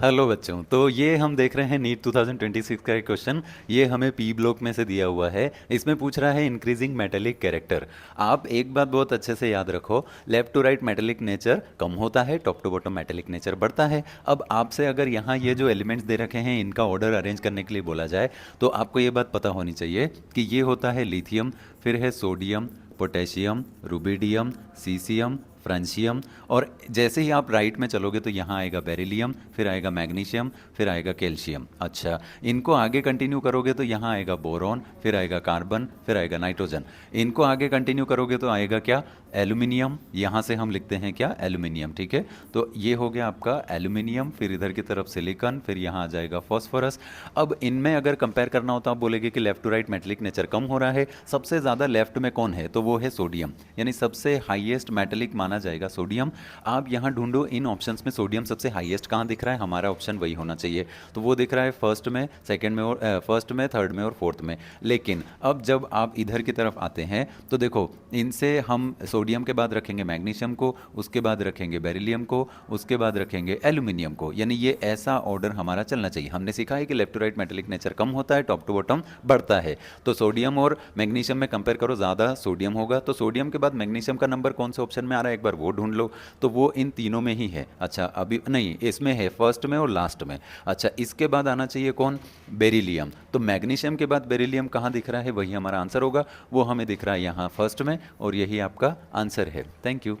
Hello बच्चों, तो ये हम देख रहे हैं नीट 2026 का एक क्वेश्चन। ये हमें पी ब्लॉक में से दिया हुआ है। इसमें पूछ रहा है इंक्रीजिंग मेटेलिक कैरेक्टर। आप एक बात बहुत अच्छे से याद रखो, left to right metallic nature कम होता है, top to bottom metallic nature बढ़ता है। अब आपसे अगर यहाँ ये जो एलिमेंट्स दे रखे हैं इनका ऑर्डर अरेंज करने के लिए बोला जाए तो आपको ये बात पता होनी चाहिए कि ये होता है लिथियम, फिर है sodium, potassium, rubidium, caesium, francium. और जैसे ही आप राइट में चलोगे तो यहाँ आएगा बेरिलियम, फिर आएगा मैग्नीशियम, फिर आएगा कैल्शियम। अच्छा, इनको आगे कंटिन्यू करोगे तो यहाँ आएगा बोरॉन, फिर आएगा कार्बन, फिर आएगा नाइट्रोजन। इनको आगे कंटिन्यू करोगे तो आएगा क्या? एल्यूमिनियम। यहाँ से हम लिखते हैं क्या? एल्यूमिनियम। ठीक है, तो ये हो गया आपका एल्यूमिनियम, फिर इधर की तरफ सिलिकॉन, फिर यहाँ आ जाएगा फॉस्फोरस। अब इनमें अगर कंपेयर करना होता आप बोलेगे कि left to right metallic nature कम हो रहा है। सबसे ज़्यादा लेफ्ट में कौन है? तो वो है सोडियम, यानी सबसे हाईएस्ट मेटेलिक माना जाएगा सोडियम। आप यहाँ ढूंढो इन ऑप्शंस में सोडियम सबसे हाईएस्ट कहाँ दिख रहा है, हमारा ऑप्शन वही होना चाहिए। तो वो दिख रहा है फर्स्ट में, सेकंड में, और फर्स्ट में, थर्ड में और फोर्थ में। लेकिन अब जब आप इधर की तरफ आते हैं तो देखो, इनसे हम सोडियम के बाद रखेंगे मैग्नीशियम को, उसके बाद रखेंगे बेरिलियम को, उसके बाद रखेंगे एल्यूमिनियम को। यानी ये ऐसा ऑर्डर हमारा चलना चाहिए। हमने सीखा है कि left to right metallic nature कम होता है, टॉप टू बॉटम बढ़ता है। तो सोडियम और मैग्नीशियम में कंपेयर करो, ज़्यादा सोडियम होगा। तो सोडियम के बाद मैग्नीशियम का नंबर कौन से ऑप्शन में आ रहा है एक बार वो ढूंढ लो। तो वो इन तीनों में ही है। अच्छा, अभी नहीं, इसमें है फर्स्ट में और लास्ट में। अच्छा, इसके बाद आना चाहिए कौन? बेरिलियम। तो मैग्नीशियम के बाद बेरिलियम कहाँ दिख रहा है? वही हमारा आंसर होगा। वो हमें दिख रहा है यहाँ फर्स्ट में, और यही आपका आंसर है। Thank you.